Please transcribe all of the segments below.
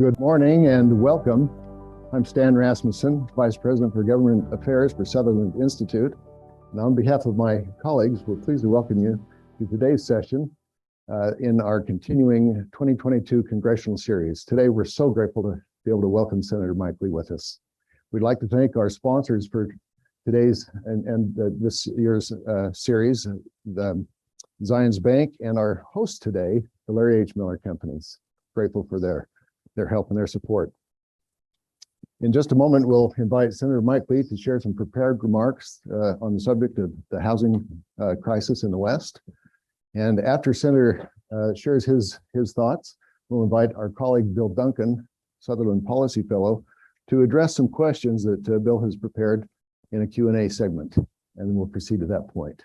Good morning and welcome. I'm Stan Rasmussen, Vice President for Government Affairs for Sutherland Institute. And on behalf of my colleagues, we're pleased to welcome you to today's session in our continuing 2022 Congressional series. Today, we're so grateful to be able to welcome Senator Mike Lee with us. We'd like to thank our sponsors for today's and this year's series, the Zions Bank, and our host today, the Larry H. Miller Companies. Grateful for their help and their support. In just a moment, we'll invite Senator Mike Lee to share some prepared remarks on the subject of the housing crisis in the West. And after Senator shares his thoughts, we'll invite our colleague Bill Duncan, Sutherland Policy Fellow, to address some questions that Bill has prepared in a Q&A segment, and then we'll proceed to that point.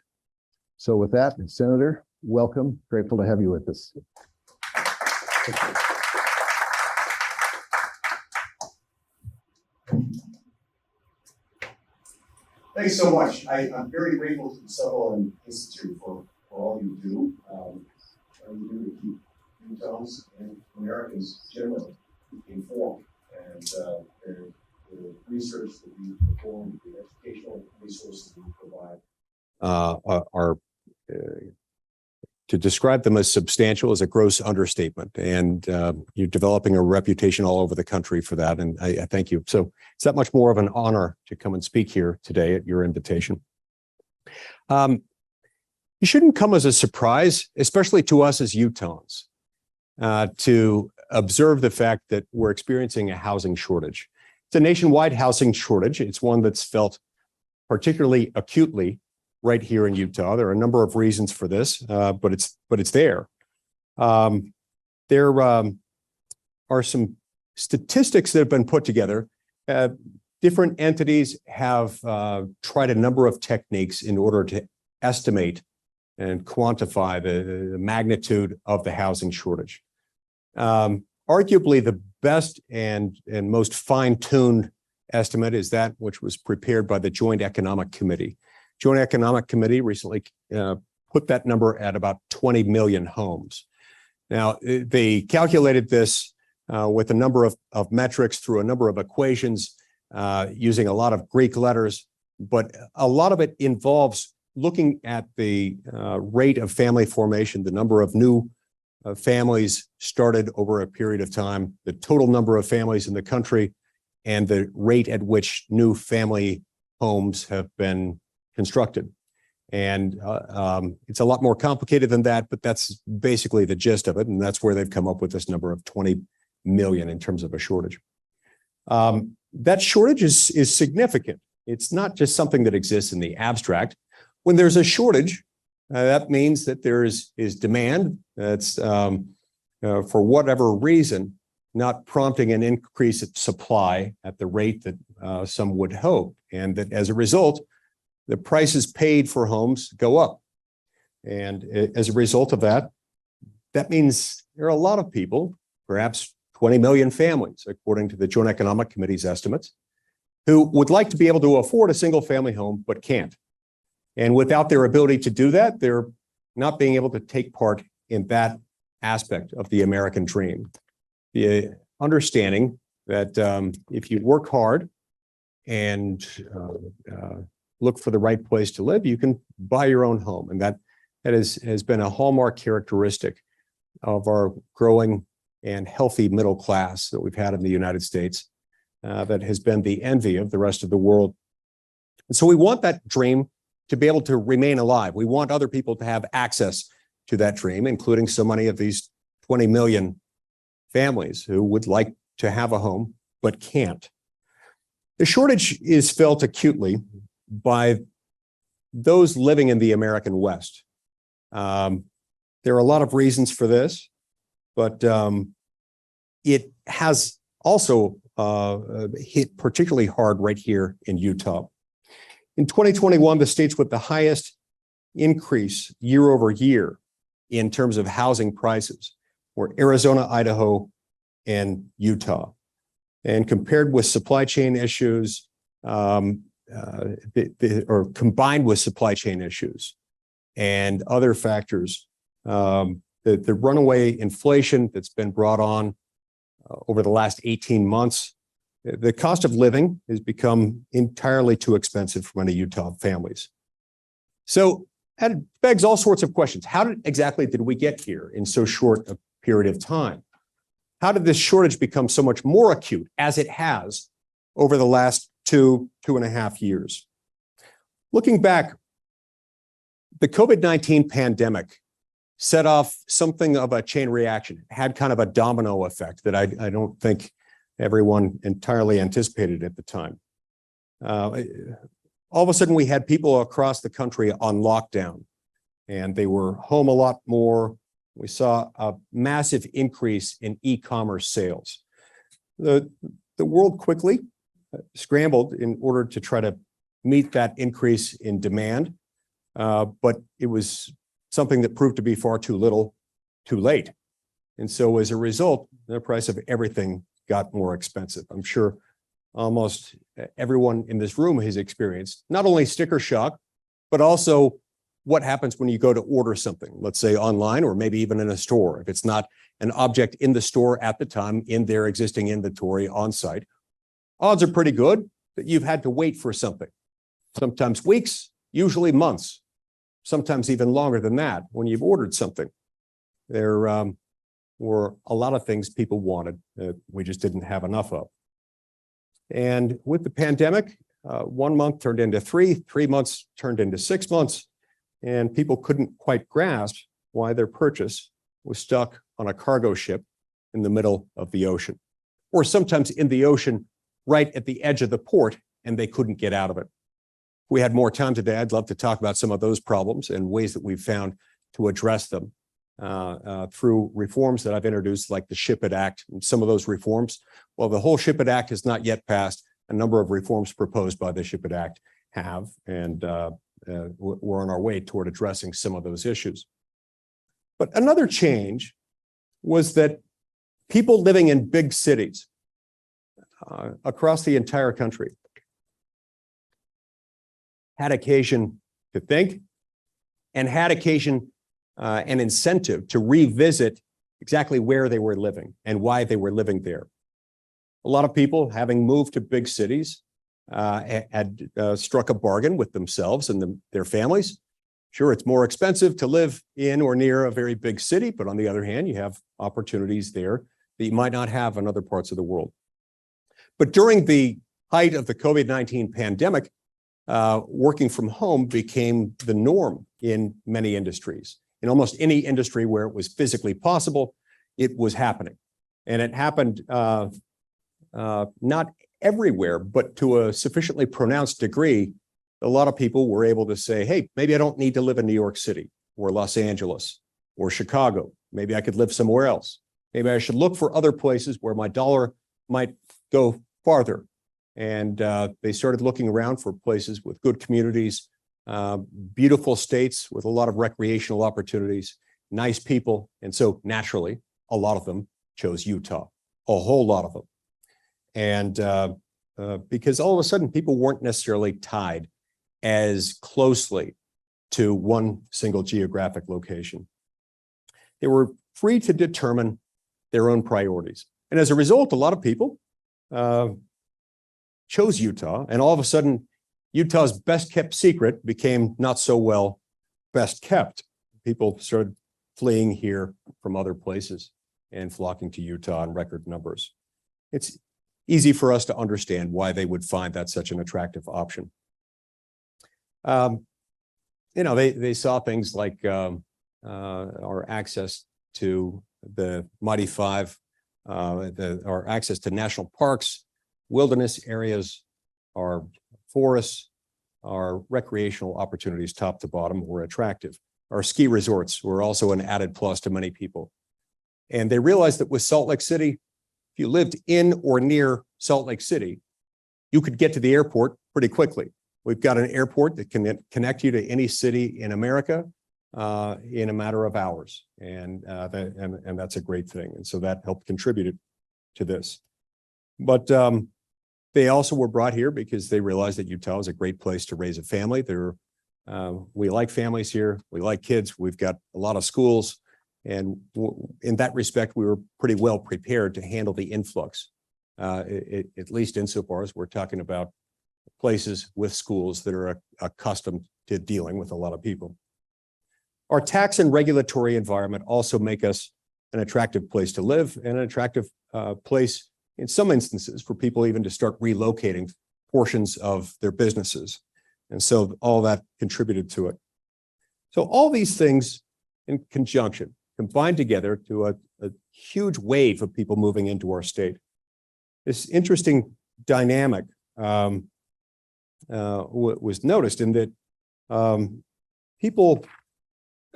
So with that, Senator, welcome. Grateful to have you with us. Thanks so much. I'm very grateful to the Sutherland Institute for all you do. You do to keep Utahns and Americans generally informed, and the research that we perform, the educational resources that we provide are to describe them as substantial is a gross understatement, and you're developing a reputation all over the country for that, and I thank you. So it's that much more of an honor to come and speak here today at your invitation. You shouldn't come as a surprise, especially to us as Utahns, to observe the fact that we're experiencing a housing shortage. It's a nationwide housing shortage. It's one that's felt particularly acutely right here in Utah. There are a number of reasons for this, but it's there. There are some statistics that have been put together. Different entities have tried a number of techniques in order to estimate and quantify the magnitude of the housing shortage. Arguably, the best and most fine-tuned estimate is that which was prepared by the Joint Economic Committee. Joint Economic Committee recently put that number at about 20 million homes. Now, they calculated this with a number of metrics through a number of equations using a lot of Greek letters, but a lot of it involves looking at the rate of family formation, the number of new families started over a period of time, the total number of families in the country, and the rate at which new family homes have been constructed. And it's a lot more complicated than that, but that's basically the gist of it. And that's where they've come up with this number of 20 million in terms of a shortage. That shortage is significant. It's not just something that exists in the abstract. When there's a shortage, that means that there is demand that's, for whatever reason, not prompting an increase in supply at the rate that some would hope. And that as a result, the prices paid for homes go up. And as a result of that, that means there are a lot of people, perhaps 20 million families, according to the Joint Economic Committee's estimates, who would like to be able to afford a single family home, but can't. And without their ability to do that, they're not being able to take part in that aspect of the American dream. The understanding that if you work hard and look for the right place to live, you can buy your own home. And that has been a hallmark characteristic of our growing and healthy middle class that we've had in the United States, that has been the envy of the rest of the world. And so we want that dream to be able to remain alive. We want other people to have access to that dream, including so many of these 20 million families who would like to have a home but can't. The shortage is felt acutely by those living in the American West. There are a lot of reasons for this, but it has also hit particularly hard right here in Utah. In 2021, the states with the highest increase year over year in terms of housing prices were Arizona, Idaho, and Utah. And compared with supply chain issues, or combined with supply chain issues and other factors, the runaway inflation that's been brought on over the last 18 months, the cost of living has become entirely too expensive for many Utah families. So that begs all sorts of questions. How exactly did we get here in so short a period of time? How did this shortage become so much more acute as it has over the last 2.5 years? Looking back, the COVID-19 pandemic set off something of a chain reaction. It had kind of a domino effect that I don't think everyone entirely anticipated at the time. All of a sudden, we had people across the country on lockdown, and they were home a lot more. We saw a massive increase in e-commerce sales. The world quickly scrambled in order to try to meet that increase in demand, but it was something that proved to be far too little, too late. And so as a result, the price of everything got more expensive. I'm sure almost everyone in this room has experienced not only sticker shock, but also what happens when you go to order something, let's say online or maybe even in a store. If it's not an object in the store at the time in their existing inventory on site, odds are pretty good that you've had to wait for something. Sometimes weeks, usually months, sometimes even longer than that when you've ordered something. There were a lot of things people wanted that we just didn't have enough of. And with the pandemic, 1 month turned into 3 months turned into 6 months, and people couldn't quite grasp why their purchase was stuck on a cargo ship in the middle of the ocean, or sometimes in the ocean right at the edge of the port, and they couldn't get out of it. If we had more time today, I'd love to talk about some of those problems and ways that we've found to address them through reforms that I've introduced, like the Ship It Act. And some of those reforms, well, the whole Ship It Act has not yet passed. A number of reforms proposed by the Ship It Act have, and we're on our way toward addressing some of those issues. But another change was that people living in big cities across the entire country had occasion to think and had occasion an incentive to revisit exactly where they were living and why they were living there. A lot of people, having moved to big cities, had struck a bargain with themselves and their families. Sure, it's more expensive to live in or near a very big city, but on the other hand, you have opportunities there that you might not have in other parts of the world. But during the height of the COVID-19 pandemic, working from home became the norm in many industries. In almost any industry where it was physically possible, it was happening. And it happened not everywhere, but to a sufficiently pronounced degree. A lot of people were able to say, hey, maybe I don't need to live in New York City or Los Angeles or Chicago. Maybe I could live somewhere else. Maybe I should look for other places where my dollar might go farther. And they started looking around for places with good communities, beautiful states with a lot of recreational opportunities, nice people. And so naturally, a lot of them chose Utah, a whole lot of them. And because all of a sudden, people weren't necessarily tied as closely to one single geographic location. They were free to determine their own priorities. And as a result, a lot of people chose Utah, and all of a sudden, Utah's best kept secret became not so well best kept. People started fleeing here from other places and flocking to Utah in record numbers. It's easy for us to understand why they would find that such an attractive option. They saw things like our access to the Mighty Five, our access to national parks, wilderness areas, our forests, our recreational opportunities top to bottom were attractive. Our ski resorts were also an added plus to many people. And they realized that with Salt Lake City, if you lived in or near Salt Lake City, you could get to the airport pretty quickly. We've got an airport that can connect you to any city in America in a matter of hours. And that's a great thing. And so that helped contribute to this. But they also were brought here because they realized that Utah is a great place to raise a family. We like families here. We like kids. We've got a lot of schools. And in that respect, we were pretty well prepared to handle the influx, at least insofar as we're talking about places with schools that are accustomed to dealing with a lot of people. Our tax and regulatory environment also make us an attractive place to live and an attractive place in some instances for people even to start relocating portions of their businesses. And so all that contributed to it. So all these things in conjunction combined together to a huge wave of people moving into our state. This interesting dynamic was noticed in that people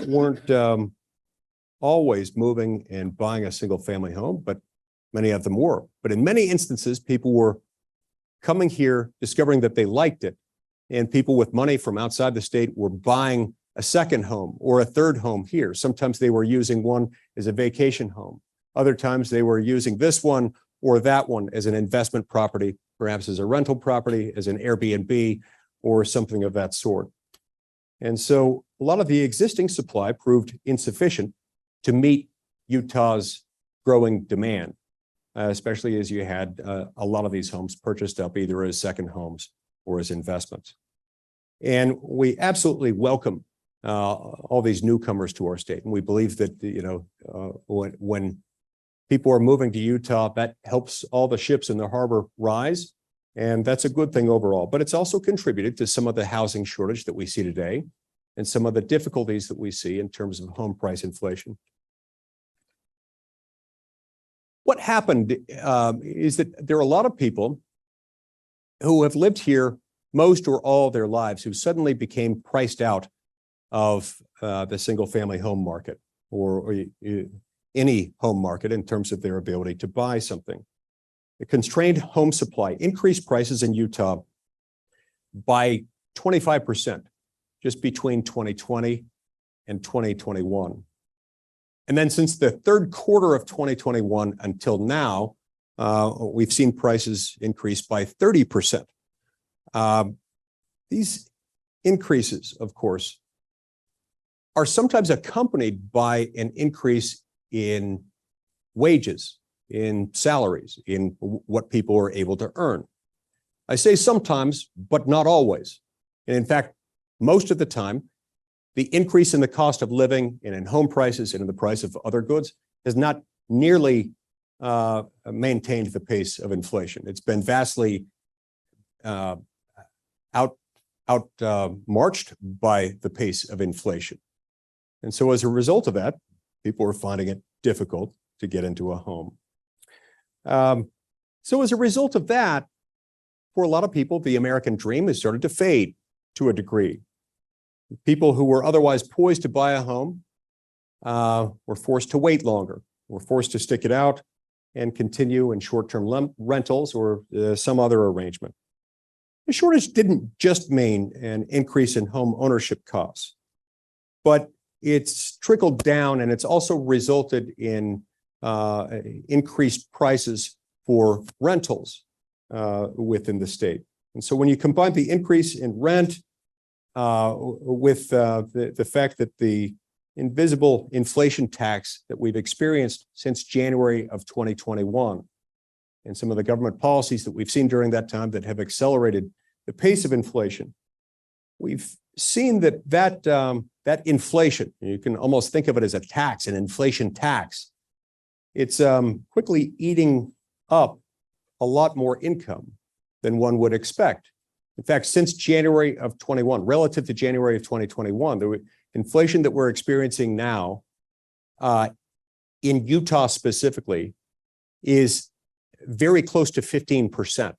weren't always moving and buying a single family home, but many of them were. But in many instances, people were coming here, discovering that they liked it, and people with money from outside the state were buying a second home or a third home here. Sometimes they were using one as a vacation home. Other times they were using this one or that one as an investment property, perhaps as a rental property, as an Airbnb, or something of that sort. And so a lot of the existing supply proved insufficient to meet Utah's growing demand, especially as you had a lot of these homes purchased up either as second homes or as investments. And we absolutely welcome all these newcomers to our state. And we believe that, when people are moving to Utah, that helps all the ships in the harbor rise. And that's a good thing overall. But it's also contributed to some of the housing shortage that we see today and some of the difficulties that we see in terms of home price inflation. What happened is that there are a lot of people who have lived here most or all their lives who suddenly became priced out of the single family home market or any home market in terms of their ability to buy something. The constrained home supply increased prices in Utah by 25% just between 2020 and 2021. And then since the third quarter of 2021 until now, we've seen prices increase by 30%. These increases, of course, are sometimes accompanied by an increase in wages, in salaries, in what people are able to earn. I say sometimes, but not always. And in fact, most of the time, the increase in the cost of living and in home prices and in the price of other goods has not nearly maintained the pace of inflation. It's been vastly marched by the pace of inflation. And so as a result of that, people are finding it difficult to get into a home. So as a result of that, for a lot of people, the American dream has started to fade to a degree. People who were otherwise poised to buy a home were forced to wait longer, were forced to stick it out and continue in short-term rentals or some other arrangement. The shortage didn't just mean an increase in home ownership costs, but it's trickled down and it's also resulted in increased prices for rentals within the state. And so when you combine the increase in rent with the fact that the invisible inflation tax that we've experienced since January of 2021 and some of the government policies that we've seen during that time that have accelerated the pace of inflation, we've seen that inflation, you can almost think of it as a tax, an inflation tax. It's quickly eating up a lot more income than one would expect. In fact, since January of 21, relative to January of 2021, the inflation that we're experiencing now in Utah specifically is very close to 15%.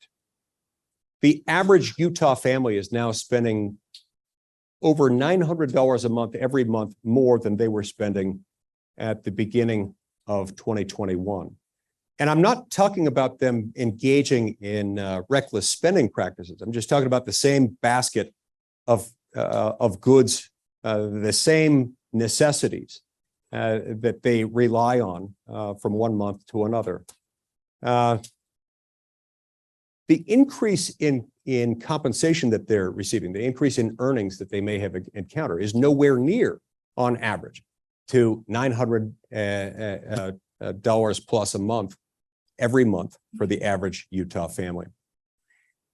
The average Utah family is now spending over $900 a month every month more than they were spending at the beginning of 2021. And I'm not talking about them engaging in reckless spending practices. I'm just talking about the same basket of goods, the same necessities that they rely on from one month to another. The increase in compensation that they're receiving, the increase in earnings that they may have encountered is nowhere near, on average, to $900 plus a month every month for the average Utah family.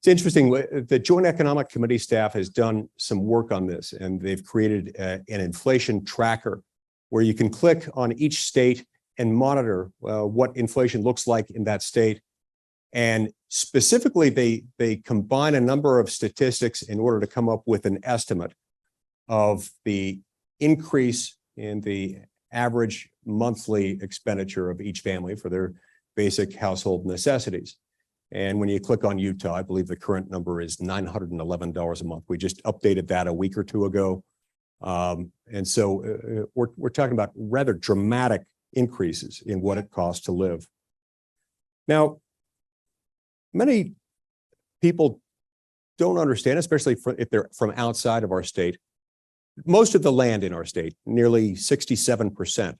It's interesting, the Joint Economic Committee staff has done some work on this, and they've created an inflation tracker where you can click on each state and monitor what inflation looks like in that state. And specifically, they combine a number of statistics in order to come up with an estimate of the increase in the average monthly expenditure of each family for their basic household necessities. And when you click on Utah, I believe the current number is $911 a month. We just updated that a week or two ago. And so we're talking about rather dramatic increases in what it costs to live. Now, many people don't understand, especially if they're from outside of our state, most of the land in our state, nearly 67%,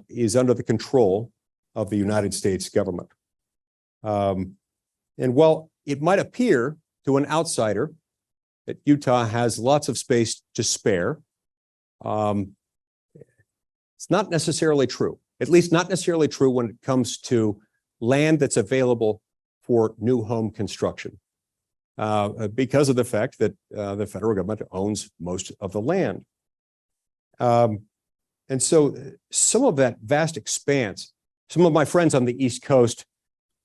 is under the control of the United States government. And while it might appear to an outsider that Utah has lots of space to spare, it's not necessarily true, at least not necessarily true when it comes to land that's available for new home construction, because of the fact that the federal government owns most of the land. And so some of that vast expanse, some of my friends on the East Coast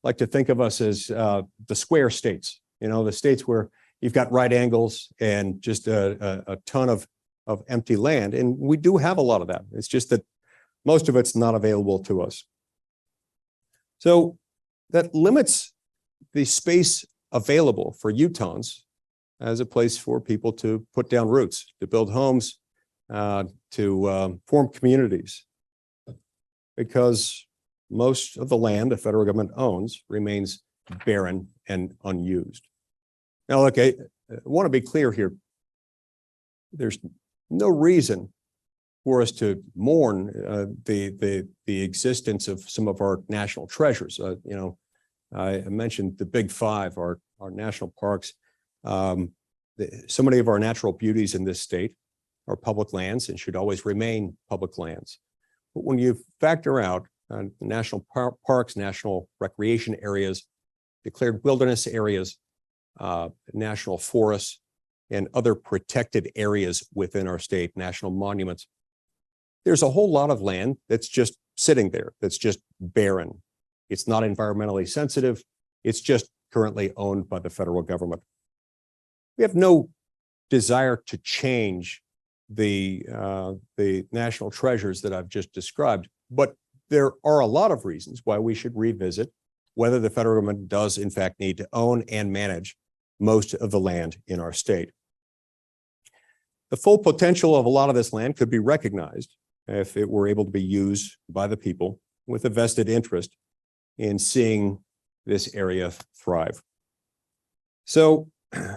like to think of us as the square states, the states where you've got right angles and just a ton of empty land. And we do have a lot of that. It's just that most of it's not available to us. So that limits the space available for Utahns as a place for people to put down roots, to build homes, to form communities, because most of the land the federal government owns remains barren and unused. Now, look, I want to be clear here. There's no reason for us to mourn the existence of some of our national treasures. I mentioned the Big Five, our national parks. So many of our natural beauties in this state are public lands and should always remain public lands. But when you factor out national parks, national recreation areas, declared wilderness areas, national forests, and other protected areas within our state, national monuments, there's a whole lot of land that's just sitting there, that's just barren. It's not environmentally sensitive. It's just currently owned by the federal government. We have no desire to change the national treasures that I've just described, but there are a lot of reasons why we should revisit whether the federal government does in fact need to own and manage most of the land in our state. The full potential of a lot of this land could be recognized if it were able to be used by the people with a vested interest in seeing this area thrive. So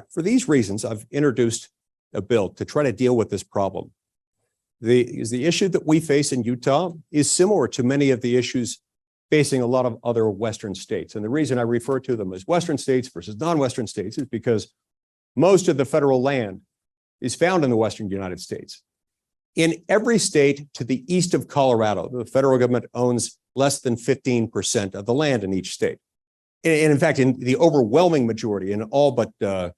for these reasons, I've introduced a bill to try to deal with this problem. The issue that we face in Utah is similar to many of the issues facing a lot of other Western states. And the reason I refer to them as Western states versus non-Western states is because most of the federal land is found in the Western United States. In every state to the east of Colorado, the federal government owns less than 15% of the land in each state. And in fact, in the overwhelming majority, in all but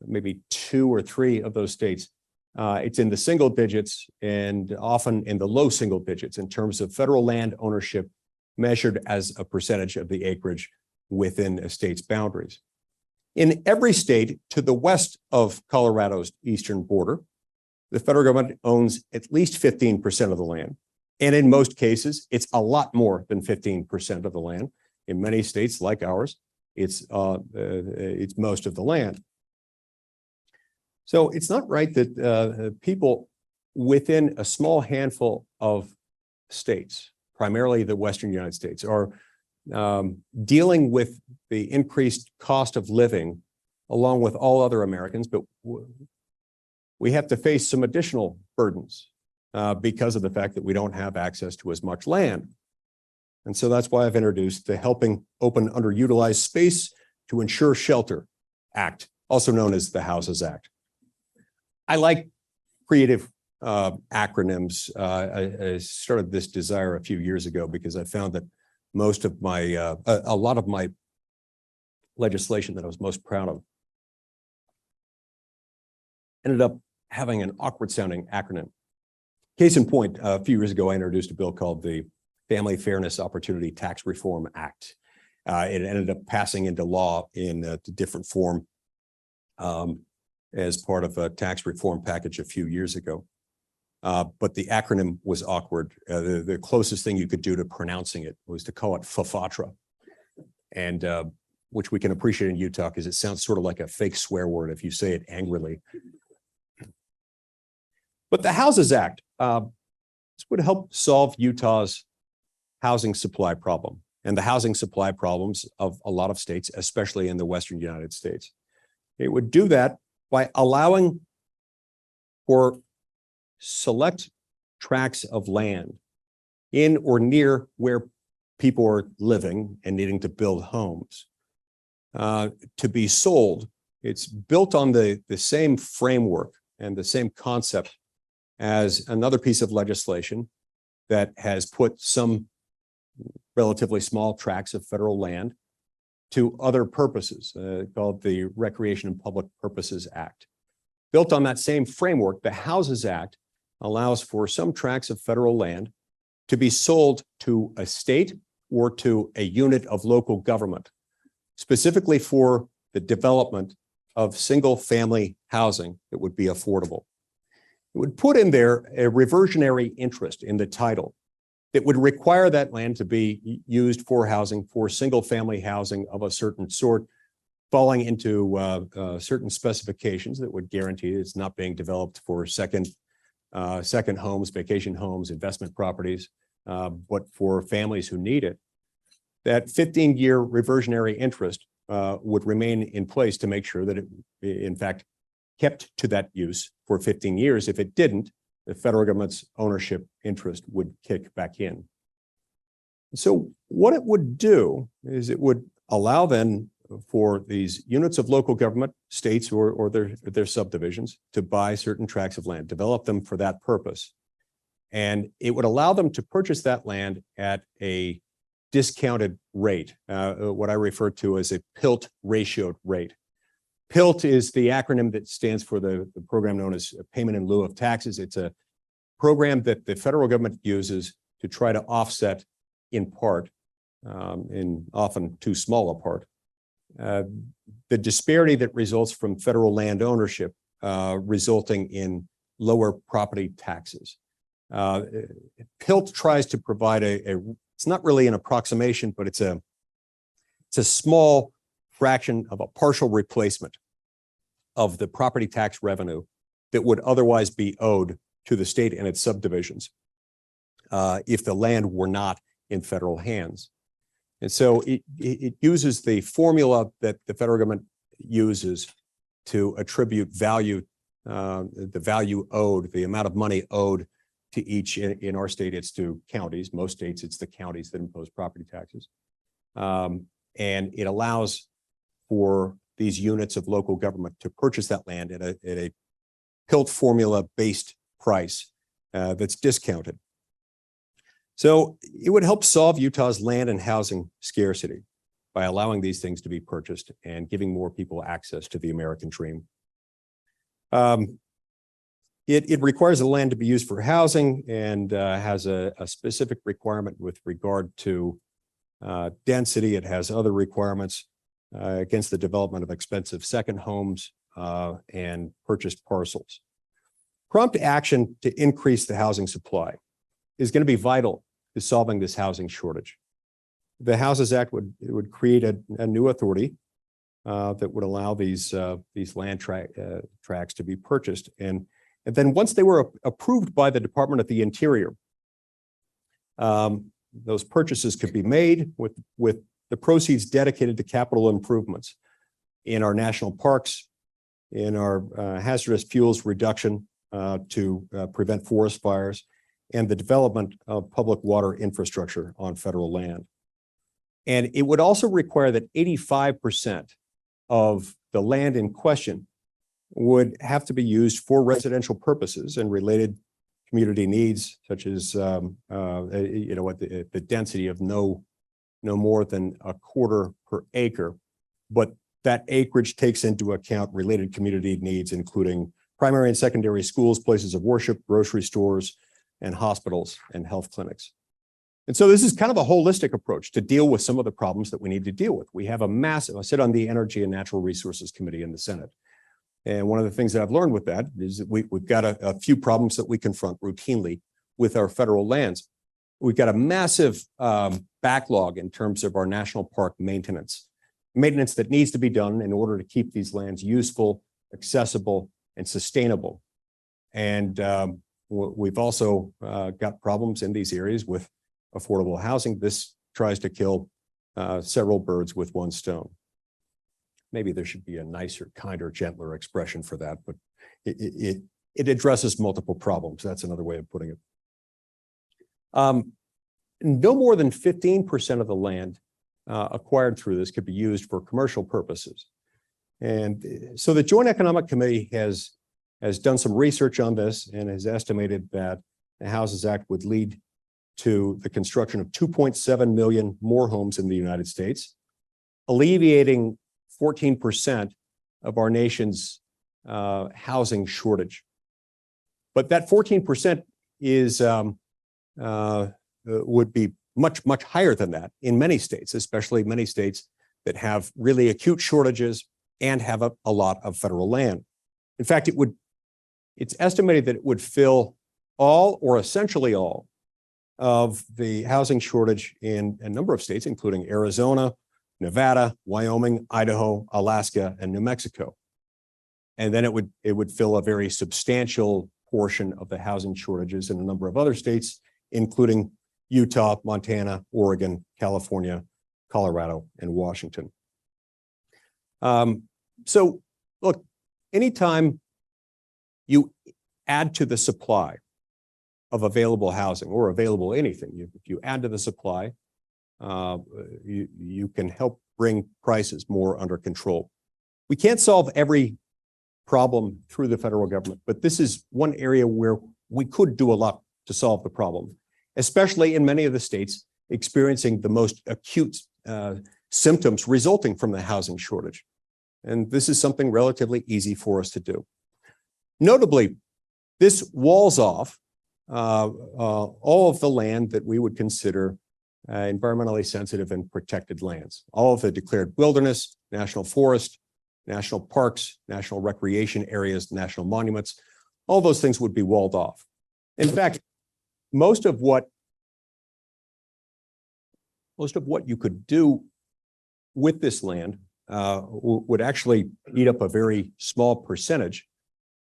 maybe 2 or 3 of those states, it's in the single digits and often in the low single digits in terms of federal land ownership measured as a percentage of the acreage within a state's boundaries. In every state to the west of Colorado's eastern border, the federal government owns at least 15% of the land. And in most cases, it's a lot more than 15% of the land. In many states like ours, it's most of the land. So it's not right that people within a small handful of states, primarily the Western United States, are dealing with the increased cost of living along with all other Americans, but we have to face some additional burdens because of the fact that we don't have access to as much land. And so that's why I've introduced the Helping Open Underutilized Space to Ensure Shelter Act, also known as the Houses Act. I like creative acronyms. I started this desire a few years ago because I found that most of my, a lot of my legislation that I was most proud of ended up having an awkward sounding acronym. Case in point, a few years ago, I introduced a bill called the Family Fairness Opportunity Tax Reform Act. It ended up passing into law in a different form as part of a tax reform package a few years ago. But the acronym was awkward. The closest thing you could do to pronouncing it was to call it FFATRA, and which we can appreciate in Utah because it sounds sort of like a fake swear word if you say it angrily. But the Houses Act this would help solve Utah's housing supply problem and the housing supply problems of a lot of states, especially in the Western United States. It would do that by allowing for select tracts of land in or near where people are living and needing to build homes to be sold. It's built on the same framework and the same concept as another piece of legislation that has put some relatively small tracts of federal land to other purposes, called the Recreation and Public Purposes Act. Built on that same framework, the Houses Act allows for some tracts of federal land to be sold to a state or to a unit of local government, specifically for the development of single-family housing that would be affordable. It would put in there a reversionary interest in the title that would require that land to be used for housing, for single-family housing of a certain sort, falling into certain specifications that would guarantee it's not being developed for second homes, vacation homes, investment properties, but for families who need it. That 15-year reversionary interest would remain in place to make sure that it, in fact, kept to that use for 15 years. If it didn't, the federal government's ownership interest would kick back in. So what it would do is it would allow then for these units of local government, states or their subdivisions, to buy certain tracts of land, develop them for that purpose. And it would allow them to purchase that land at a discounted rate, what I refer to as a PILT ratioed rate. PILT is the acronym that stands for the program known as Payment in Lieu of Taxes. It's a program that the federal government uses to try to offset in part, in often too small a part, the disparity that results from federal land ownership, resulting in lower property taxes. PILT tries to provide it's not really an approximation, but it's a small fraction of a partial replacement of the property tax revenue that would otherwise be owed to the state and its subdivisions if the land were not in federal hands. And so it uses the formula that the federal government uses to attribute value, the value owed, the amount of money owed to each. In our state, it's to counties. Most states, it's the counties that impose property taxes. And it allows for these units of local government to purchase that land at a PILT formula-based price that's discounted. So it would help solve Utah's land and housing scarcity by allowing these things to be purchased and giving more people access to the American dream. It requires the land to be used for housing and has a specific requirement with regard to density. It has other requirements against the development of expensive second homes and purchased parcels. Prompt action to increase the housing supply is going to be vital to solving this housing shortage. The Houses Act would create a new authority that would allow these land tracts to be purchased. And then once they were approved by the Department of the Interior, those purchases could be made with the proceeds dedicated to capital improvements in our national parks, in our hazardous fuels reduction to prevent forest fires, and the development of public water infrastructure on federal land. And it would also require that 85% of the land in question would have to be used for residential purposes and related community needs, such as what the density of no more than a quarter per acre, but that acreage takes into account related community needs, including primary and secondary schools, places of worship, grocery stores, and hospitals and health clinics. And so this is kind of a holistic approach to deal with some of the problems that we need to deal with. We have a massive, I sit on the Energy and Natural Resources Committee in the Senate. And one of the things that I've learned with that is that we've got a few problems that we confront routinely with our federal lands. We've got a massive backlog in terms of our national park maintenance that needs to be done in order to keep these lands useful, accessible, and sustainable. And we've also got problems in these areas with affordable housing. This tries to kill several birds with one stone. Maybe there should be a nicer, kinder, gentler expression for that, but it addresses multiple problems. That's another way of putting it. No more than 15% of the land acquired through this could be used for commercial purposes. And so the Joint Economic Committee has done some research on this and has estimated that the Houses Act would lead to the construction of 2.7 million more homes in the United States, alleviating 14% of our nation's housing shortage. But that 14% would be much higher than that in many states, especially many states that have really acute shortages and have a lot of federal land. In fact, it's estimated that it would fill all or essentially all of the housing shortage in a number of states, including Arizona, Nevada, Wyoming, Idaho, Alaska, and New Mexico. And then it would fill a very substantial portion of the housing shortages in a number of other states, including Utah, Montana, Oregon, California, Colorado, and Washington. So look, anytime you add to the supply of available housing or available anything, if you add to the supply, you can help bring prices more under control. We can't solve every problem through the federal government, but this is one area where we could do a lot to solve the problem, especially in many of the states experiencing the most acute symptoms resulting from the housing shortage. And this is something relatively easy for us to do. Notably, this walls off all of the land that we would consider environmentally sensitive and protected lands, all of the declared wilderness, national forest, national parks, national recreation areas, national monuments, all those things would be walled off. In fact, most of what you could do with this land would actually eat up a very small percentage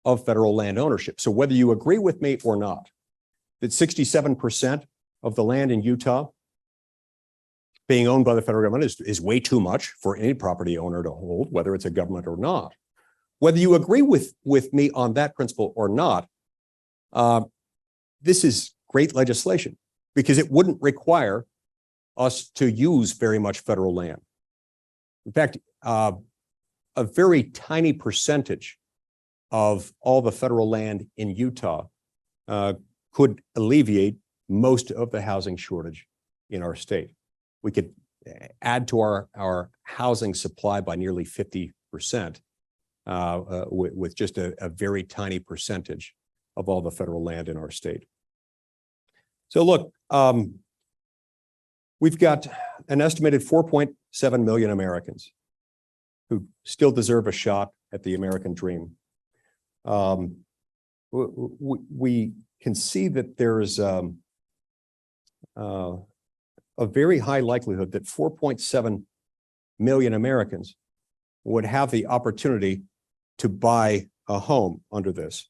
of federal land ownership. So whether you agree with me or not, that 67% of the land in Utah being owned by the federal government is way too much for any property owner to hold, whether it's a government or not. Whether you agree with me on that principle or not, this is great legislation because it wouldn't require us to use very much federal land. In fact, a very tiny percentage of all the federal land in Utah could alleviate most of the housing shortage in our state. We could add to our housing supply by nearly 50% with just a very tiny percentage of all the federal land in our state. So look, we've got an estimated 4.7 million Americans who still deserve a shot at the American dream. We can see that there is a very high likelihood that 4.7 million Americans would have the opportunity to buy a home under this.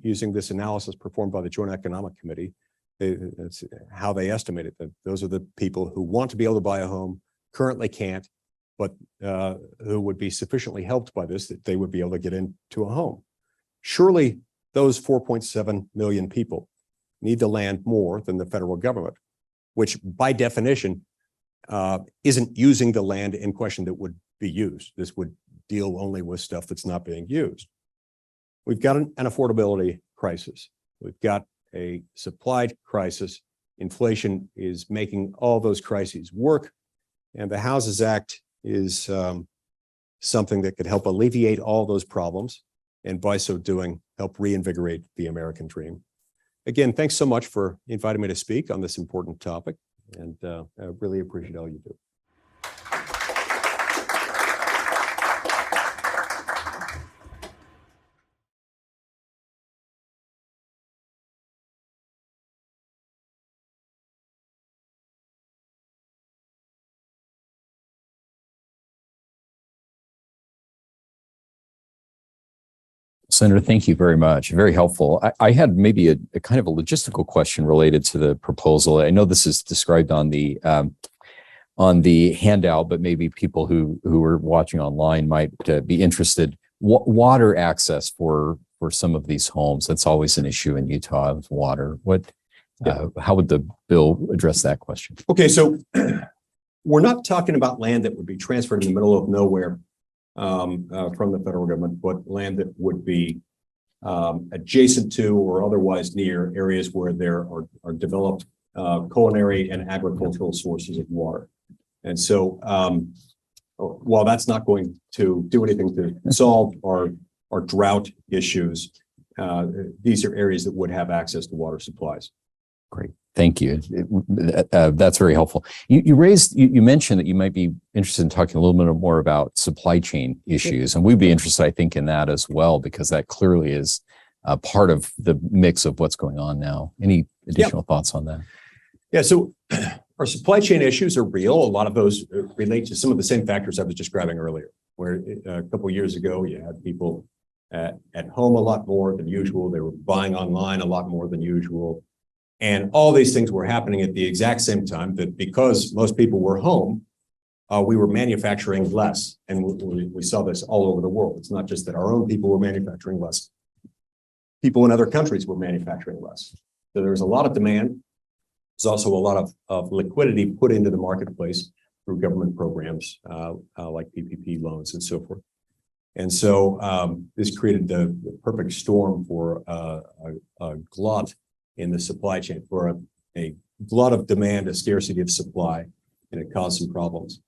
Using this analysis performed by the Joint Economic Committee, that's how they estimate it. That those are the people who want to be able to buy a home, currently can't, but who would be sufficiently helped by this that they would be able to get into a home. Surely those 4.7 million people need the land more than the federal government, which by definition isn't using the land in question that would be used. This would deal only with stuff that's not being used. We've got an affordability crisis. We've got a supply crisis. Inflation is making all those crises work. And the Houses Act is something that could help alleviate all those problems, and by so doing, help reinvigorate the American dream. Again, thanks so much for inviting me to speak on this important topic, and I really appreciate all you do. Senator, thank you very much. Very helpful. I had maybe a kind of a logistical question related to the proposal. I know this is described on the handout, but maybe people who are watching online might be interested. Water access for some of these homes, that's always an issue in Utah with water. How would the bill address that question? Okay, so we're not talking about land that would be transferred in the middle of nowhere from the federal government, but land that would be adjacent to or otherwise near areas where there are developed culinary and agricultural sources of water. And so while that's not going to do anything to solve our drought issues, these are areas that would have access to water supplies. Great. Thank you. That's very helpful. You mentioned that you might be interested in talking a little bit more about supply chain issues, and we'd be interested, I think, in that as well, because that clearly is part of the mix of what's going on now. Any additional thoughts on that? Yeah, so our supply chain issues are real. A lot of those relate to some of the same factors I was describing earlier, where a couple of years ago, you had people at home a lot more than usual. They were buying online a lot more than usual. And all these things were happening at the exact same time, that because most people were home, we were manufacturing less. And we saw this all over the world. It's not just that our own people were manufacturing less. People in other countries were manufacturing less. So there was a lot of demand. There's also a lot of liquidity put into the marketplace through government programs like PPP loans and so forth. And so this created the perfect storm for a glut in the supply chain, for a glut of demand, a scarcity of supply, and it caused some problems.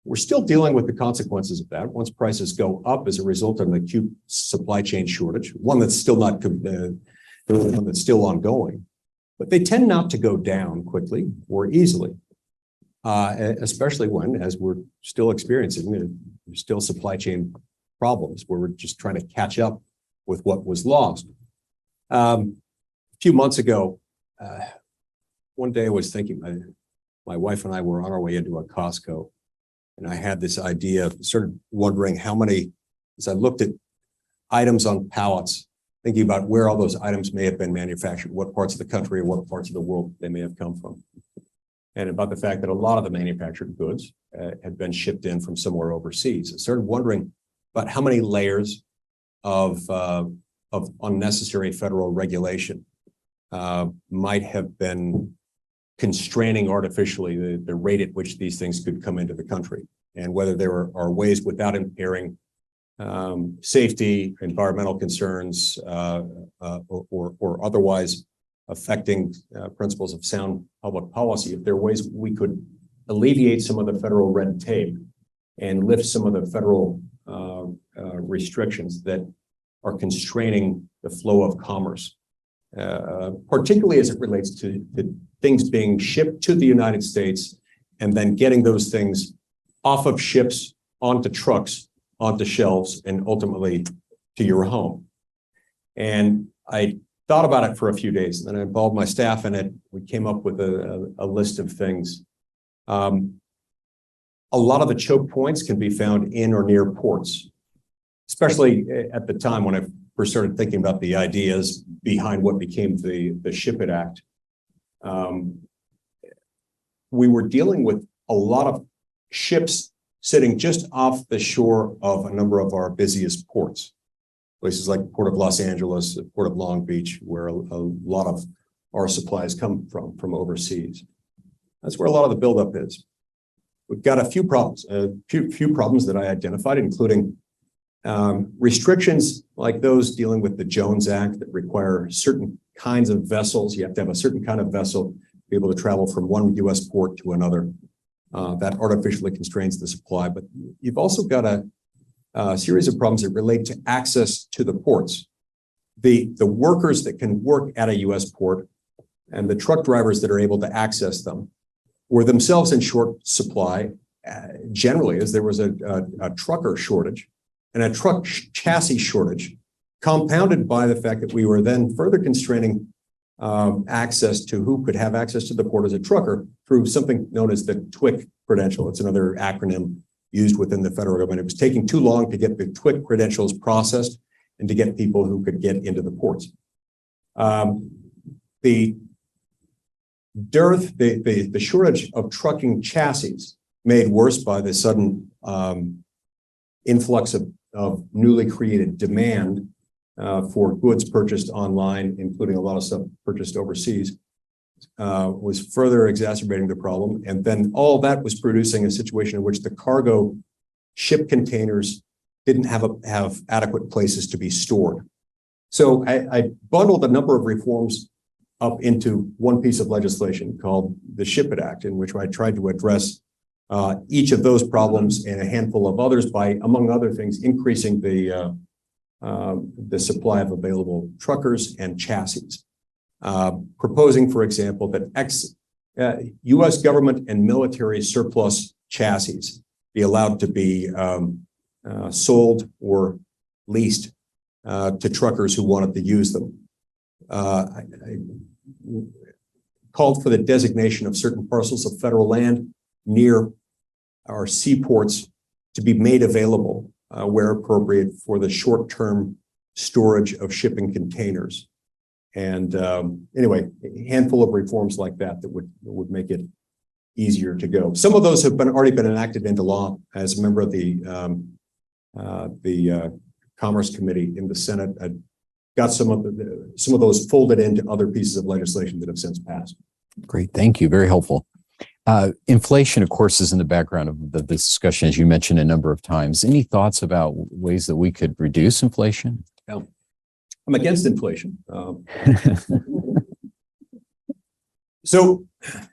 We're still dealing with the consequences of that. Once prices go up as a result of an acute supply chain shortage, one that's still not one that's still ongoing, but they tend not to go down quickly or easily, especially when, as we're still experiencing, there's still supply chain problems where we're just trying to catch up with what was lost. A few months ago, one day I was thinking, my wife and I were on our way into a Costco, and I had this idea, started wondering how many, as I looked at items on pallets, thinking about where all those items may have been manufactured, what parts of the country or what parts of the world they may have come from. And about the fact that a lot of the manufactured goods had been shipped in from somewhere overseas. I started wondering about how many layers of unnecessary federal regulation might have been constraining artificially the rate at which these things could come into the country, and whether there are ways without impairing safety, environmental concerns, or otherwise affecting principles of sound public policy, if there are ways we could alleviate some of the federal red tape and lift some of the federal restrictions that are constraining the flow of commerce. Particularly as it relates to things being shipped to the United States and then getting those things off of ships, onto trucks, onto shelves, and ultimately to your home. And I thought about it for a few days, and then I involved my staff in it. We came up with a list of things. A lot of the choke points can be found in or near ports, especially at the time when I first started thinking about the ideas behind what became the Ship It Act. We were dealing with a lot of ships sitting just off the shore of a number of our busiest ports, places like the Port of Los Angeles, the Port of Long Beach, where a lot of our supplies come from overseas. That's where a lot of the buildup is. We've got a few problems that I identified, including restrictions like those dealing with the Jones Act that require certain kinds of vessels. You have to have a certain kind of vessel to be able to travel from one U.S. port to another. That artificially constrains the supply. But you've also got a series of problems that relate to access to the ports. The workers that can work at a U.S. port and the truck drivers that are able to access them were themselves in short supply, generally, as there was a trucker shortage and a truck chassis shortage, compounded by the fact that we were then further constraining access to who could have access to the port as a trucker through something known as the TWIC credential. It's another acronym used within the federal government. It was taking too long to get the TWIC credentials processed and to get people who could get into the ports. The dearth, the shortage of trucking chassis made worse by the sudden influx of newly created demand for goods purchased online, including a lot of stuff purchased overseas, was further exacerbating the problem. And then all that was producing a situation in which the cargo ship containers didn't have adequate places to be stored. So I bundled a number of reforms up into one piece of legislation called the Ship It Act, in which I tried to address each of those problems and a handful of others by, among other things, increasing the supply of available truckers and chassis. Proposing, for example, that U.S. government and military surplus chassis be allowed to be sold or leased to truckers who wanted to use them. I called for the designation of certain parcels of federal land near our seaports to be made available where appropriate for the short-term storage of shipping containers. And anyway, a handful of reforms like that would make it easier to go. Some of those have already been enacted into law. As a member of the Commerce Committee in the Senate, I got some of those folded into other pieces of legislation that have since passed. Great, thank you. Very helpful. Inflation, of course, is in the background of the discussion, as you mentioned a number of times. Any thoughts about ways that we could reduce inflation? Yeah. I'm against inflation. So I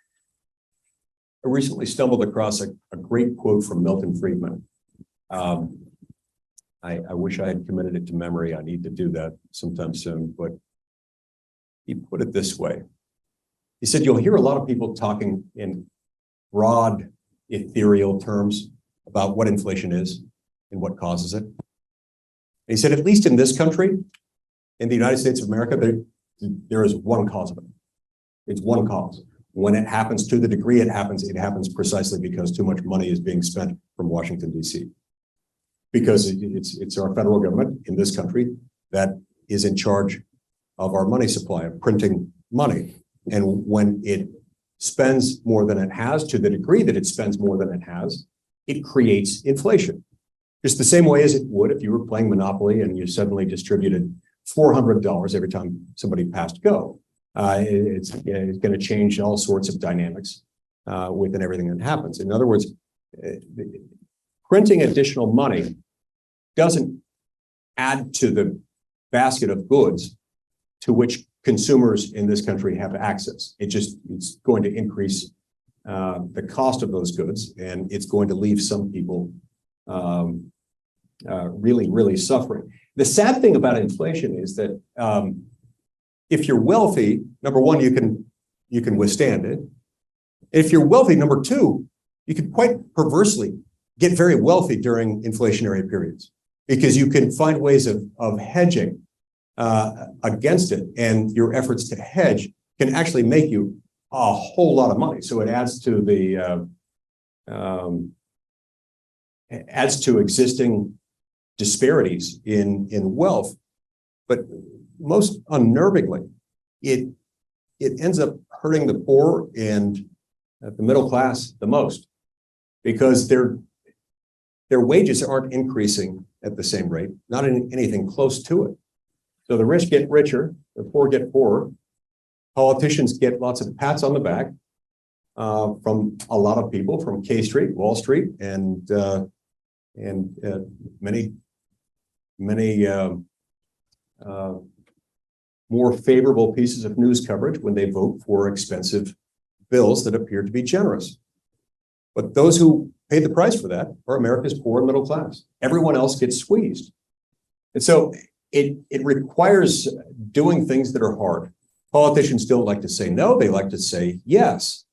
recently stumbled across a great quote from Milton Friedman. I wish I had committed it to memory. I need to do that sometime soon, but he put it this way. He said, you'll hear a lot of people talking in broad, ethereal terms about what inflation is and what causes it. And he said, at least in this country, in the United States of America, there is one cause of it. It's one cause. When it happens, to the degree it happens precisely because too much money is being spent from Washington, D.C. Because it's our federal government in this country that is in charge of our money supply, of printing money. And when it spends more than it has, to the degree that it spends more than it has, it creates inflation. Just the same way as it would if you were playing Monopoly and you suddenly distributed $400 every time somebody passed go. It's going to change all sorts of dynamics within everything that happens. In other words, printing additional money doesn't add to the basket of goods to which consumers in this country have access. It's going to increase the cost of those goods, and it's going to leave some people really, really suffering. The sad thing about inflation is that if you're wealthy, number one, you can withstand it. If you're wealthy, number two, you can quite perversely get very wealthy during inflationary periods because you can find ways of hedging against it, and your efforts to hedge can actually make you a whole lot of money. So it adds to the existing disparities in wealth, but most unnervingly, it ends up hurting the poor and the middle class the most because their wages aren't increasing at the same rate, not in anything close to it. So the rich get richer, the poor get poorer. Politicians get lots of pats on the back from a lot of people, from K Street, Wall Street, and many more favorable pieces of news coverage when they vote for expensive bills that appear to be generous. But those who pay the price for that are America's poor and middle class. Everyone else gets squeezed. And so it requires doing things that are hard. Politicians don't like to say no, they like to say yes.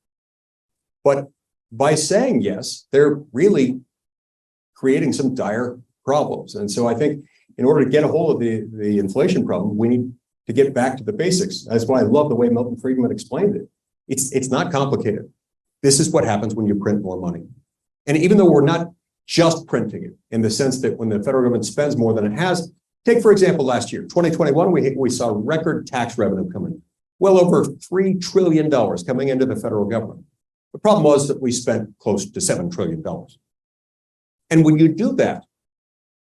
But by saying yes, they're really creating some dire problems. And so I think in order to get a hold of the inflation problem, we need to get back to the basics. That's why I love the way Milton Friedman explained it. It's not complicated. This is what happens when you print more money. And even though we're not just printing it in the sense that when the federal government spends more than it has, take, for example, last year, 2021, we saw record tax revenue coming, well over $3 trillion coming into the federal government. The problem was that we spent close to $7 trillion. And when you do that,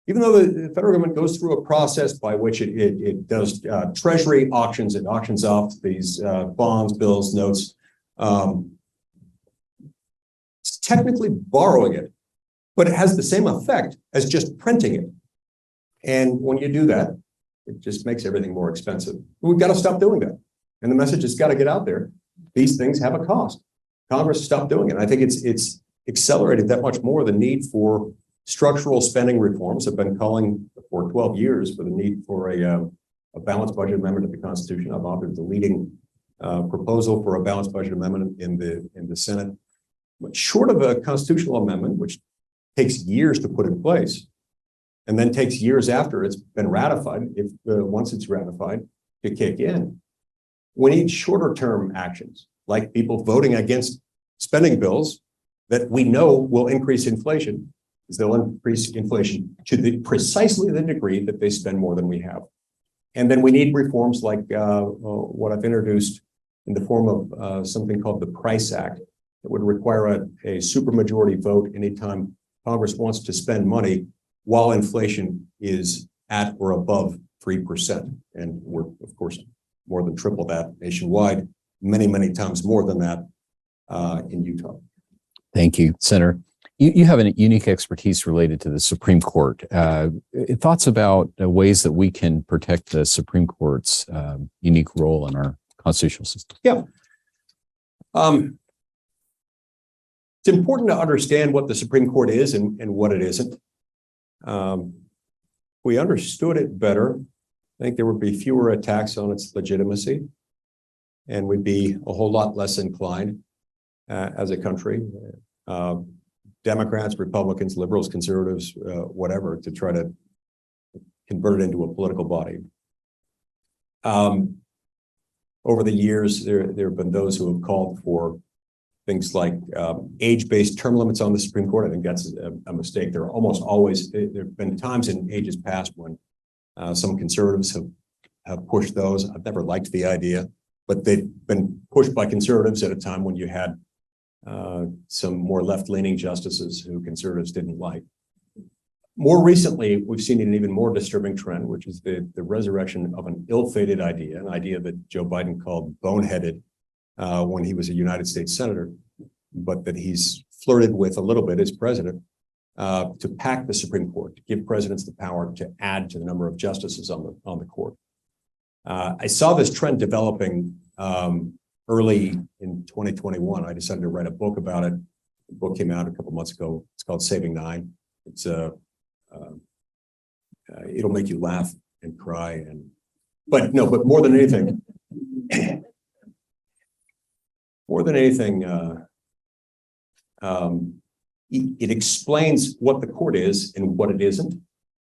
even though the federal government goes through a process by which it does treasury auctions, it auctions off these bonds, bills, notes, it's technically borrowing it, but it has the same effect as just printing it. And when you do that, it just makes everything more expensive. We've got to stop doing that. And the message has got to get out there. These things have a cost. Congress stopped doing it. I think it's accelerated that much more the need for structural spending reforms. Have been calling for 12 years for the need for a balanced budget amendment to the Constitution. I've authored the leading proposal for a balanced budget amendment in the Senate. But short of a constitutional amendment, which takes years to put in place, and then takes years after it's been ratified, once it's ratified, to kick in, we need shorter term actions, like people voting against spending bills that we know will increase inflation, because they'll increase inflation to precisely the degree that they spend more than we have. And then we need reforms like what I've introduced in the form of something called the Price Act, that would require a supermajority vote anytime Congress wants to spend money while inflation is at or above 3%. And we're, of course, more than triple that nationwide, many, many times more than that in Utah. Thank you, Senator. You have a unique expertise related to the Supreme Court. Thoughts about ways that we can protect the Supreme Court's unique role in our constitutional system? Yeah. It's important to understand what the Supreme Court is and what it isn't. If we understood it better, I think there would be fewer attacks on its legitimacy, and we'd be a whole lot less inclined as a country, Democrats, Republicans, liberals, conservatives, whatever, to try to convert it into a political body. Over the years, there have been those who have called for things like age-based term limits on the Supreme Court. I think that's a mistake. There are almost always, there have been times in ages past when some conservatives have pushed those. I've never liked the idea, but they've been pushed by conservatives at a time when you had some more left-leaning justices who conservatives didn't like. More recently, we've seen an even more disturbing trend, which is the resurrection of an ill-fated idea, an idea that Joe Biden called boneheaded when he was a United States Senator, but that he's flirted with a little bit as president, to pack the Supreme Court, to give presidents the power to add to the number of justices on the court. I saw this trend developing early in 2021. I decided to write a book about it. The book came out a couple months ago. It's called Saving Nine. It's it'll make you laugh and cry, but more than anything, it explains what the court is and what it isn't.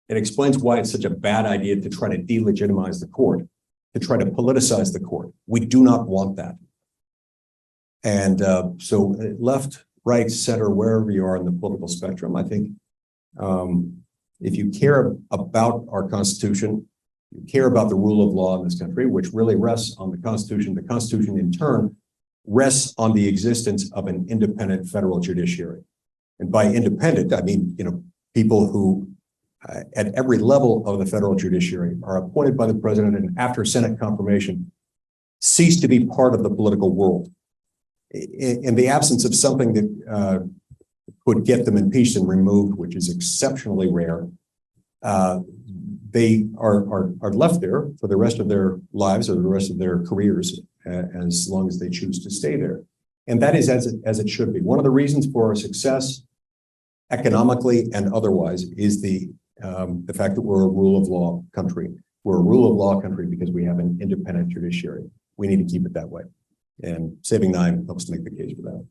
It explains why it's such a bad idea to try to delegitimize the court, to try to politicize the court. We do not want that. And so left, right, center, wherever you are in the political spectrum, I think if you care about our Constitution, you care about the rule of law in this country, which really rests on the Constitution in turn rests on the existence of an independent federal judiciary. And by independent, I mean, people who at every level of the federal judiciary are appointed by the president and after Senate confirmation cease to be part of the political world. In the absence of something that could get them impeached and removed, which is exceptionally rare, they are left there for the rest of their lives or the rest of their careers, as long as they choose to stay there. And that is as it should be. One of the reasons for our success, economically and otherwise, is the fact that we're a rule of law country. We're a rule of law country because we have an independent judiciary. We need to keep it that way. And Saving Nine helps to make the case for that.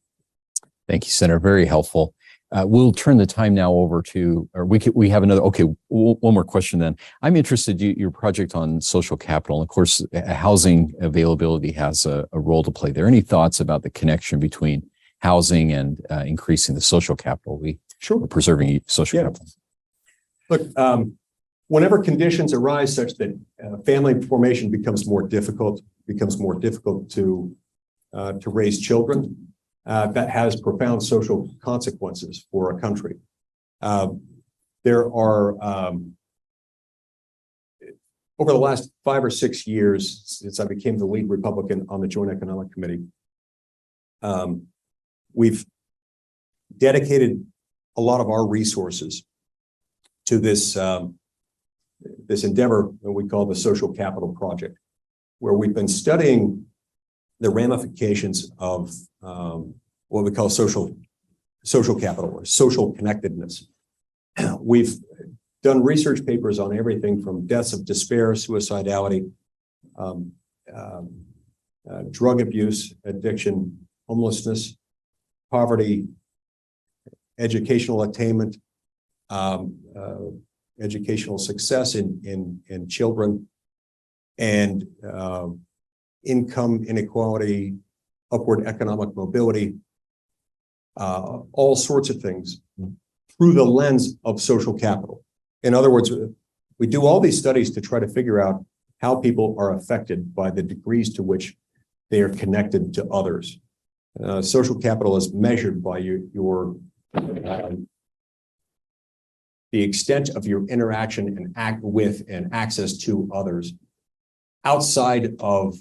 Thank you, Senator. Very helpful. We'll turn the time now over to, or we have another, okay, one more question then. I'm interested, your project on social capital. Of course, housing availability has a role to play there. Any thoughts about the connection between housing and increasing the social capital? We're preserving social capital. Look, whenever conditions arise such that family formation becomes more difficult to raise children, that has profound social consequences for a country. There are, over the last 5 or 6 years, since I became the lead Republican on the Joint Economic Committee, we've dedicated a lot of our resources to this endeavor that we call the Social Capital Project, where we've been studying the ramifications of what we call social capital or social connectedness. We've done research papers on everything from deaths of despair, suicidality, drug abuse, addiction, homelessness, poverty, educational attainment, educational success in children, and income inequality, upward economic mobility, all sorts of things through the lens of social capital. In other words, we do all these studies to try to figure out how people are affected by the degrees to which they are connected to others. Social capital is measured by the extent of your interaction and act with and access to others outside of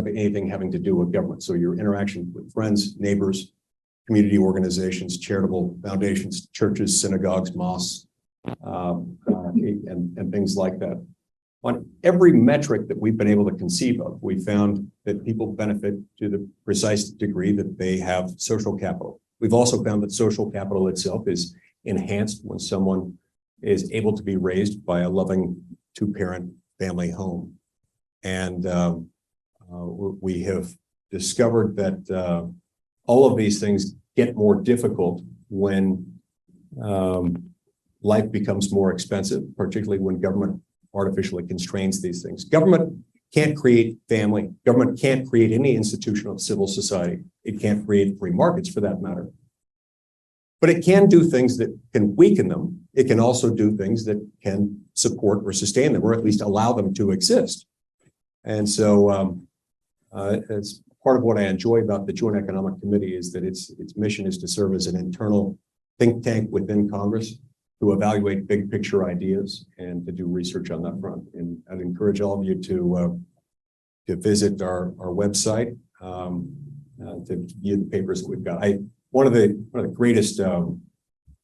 anything having to do with government. So your interaction with friends, neighbors, community organizations, charitable foundations, churches, synagogues, mosques, and things like that. On every metric that we've been able to conceive of, we found that people benefit to the precise degree that they have social capital. We've also found that social capital itself is enhanced when someone is able to be raised by a loving two-parent family home. And we have discovered that all of these things get more difficult when life becomes more expensive, particularly when government artificially constrains these things. Government can't create family. Government can't create any institution of civil society. It can't create free markets for that matter. But it can do things that can weaken them. It can also do things that can support or sustain them, or at least allow them to exist. And so it's part of what I enjoy about the Joint Economic Committee is that its mission is to serve as an internal think tank within Congress to evaluate big picture ideas and to do research on that front. And I'd encourage all of you to visit our website to view the papers that we've got. One of the greatest,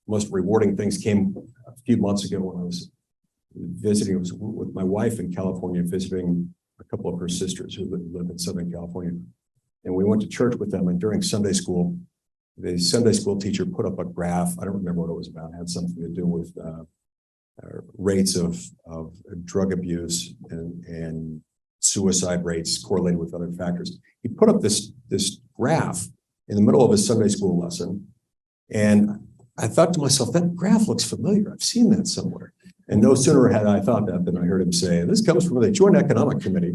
most rewarding things came a few months ago when I was visiting. I was with my wife in California, visiting a couple of her sisters who live in Southern California. And we went to church with them. And during Sunday school, the Sunday school teacher put up a graph. I don't remember what it was about. It had something to do with rates of drug abuse and suicide rates correlated with other factors. He put up this graph in the middle of a Sunday school lesson. And I thought to myself, that graph looks familiar. I've seen that somewhere. And no sooner had I thought that than I heard him say, this comes from the Joint Economic Committee.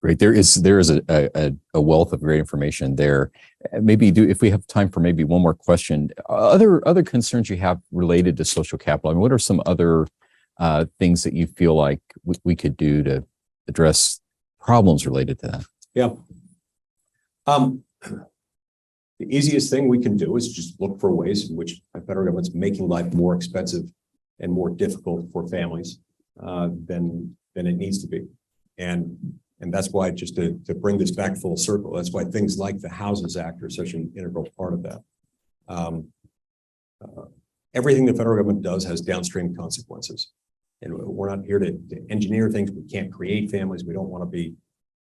Great. There is a wealth of great information there. Maybe if we have time for maybe one more question, other concerns you have related to social capital. I mean, what are some other things that you feel like we could do to address problems related to that? Yeah. The easiest thing we can do is just look for ways in which federal government's making life more expensive and more difficult for families than it needs to be. And that's why, just to bring this back full circle, that's why things like the Houses Act are such an integral part of that. everything the federal government does has downstream consequences. And we're not here to engineer things. We can't create families. We don't want to be,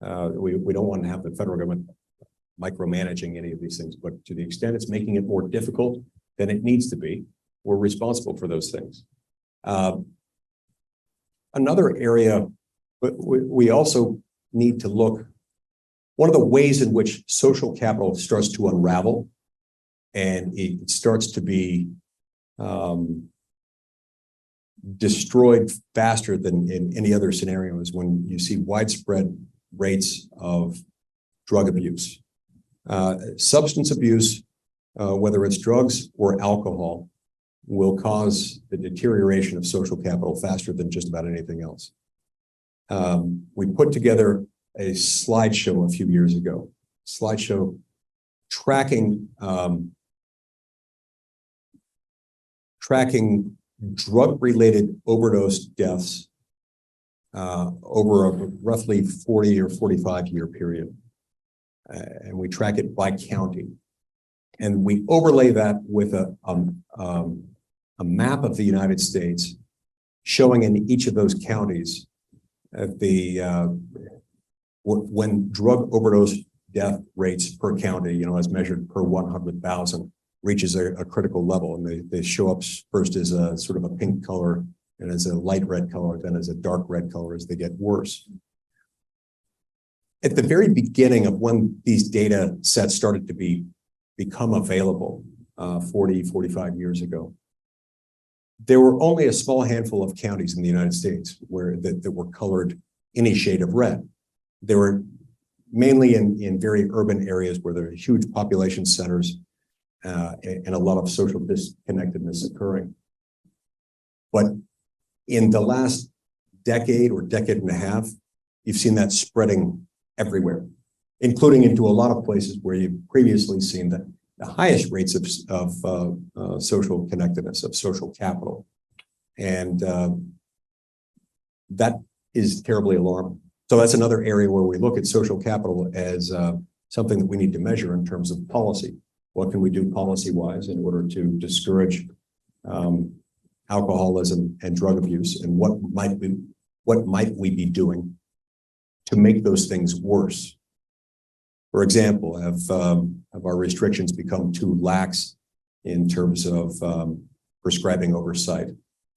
we don't want to have the federal government micromanaging any of these things. But to the extent it's making it more difficult than it needs to be, we're responsible for those things. Another area, we also need to look, one of the ways in which social capital starts to unravel and it starts to be destroyed faster than in any other scenario is when you see widespread rates of drug abuse. Substance abuse, whether it's drugs or alcohol, will cause the deterioration of social capital faster than just about anything else. We put together a slideshow a few years ago, tracking drug-related overdose deaths over a roughly 40 or 45-year period. And we track it by county. And we overlay that with a map of the United States showing in each of those counties when drug overdose death rates per county, as measured per 100,000, reaches a critical level. And they show up first as a sort of a pink color and as a light red color, then as a dark red color as they get worse. At the very beginning of when these data sets started to become available 40, 45 years ago, there were only a small handful of counties in the United States that were colored any shade of red. They were mainly in very urban areas where there are huge population centers and a lot of social disconnectedness occurring. But in the last decade or decade and a half, you've seen that spreading everywhere, including into a lot of places where you've previously seen the highest rates of social connectedness, of social capital. And that is terribly alarming. So that's another area where we look at social capital as something that we need to measure in terms of policy. What can we do policy-wise in order to discourage alcoholism and drug abuse, and what might we be doing to make those things worse? For example, have our restrictions become too lax in terms of prescribing oversight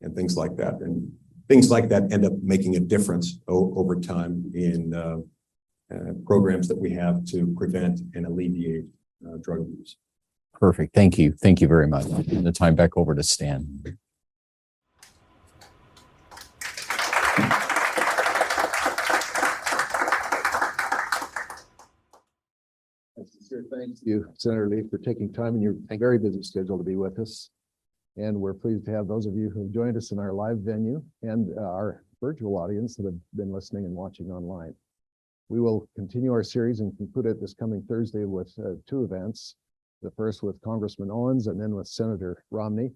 and things like that? And things like that end up making a difference over time in programs that we have to prevent and alleviate drug abuse. Perfect. Thank you. Thank you very much. And the time back over to Stan. Sincere thanks to you, Senator Lee, for taking time in your very busy schedule to be with us. And we're pleased to have those of you who have joined us in our live venue and our virtual audience that have been listening and watching online. We will continue our series and conclude it this coming Thursday with two events. The first with Congressman Owens and then with Senator Romney.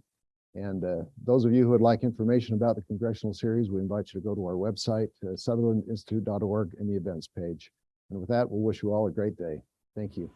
And those of you who would like information about the Congressional series, we invite you to go to our website, sutherlandinstitute.org, and the events page. And with that, we'll wish you all a great day. Thank you.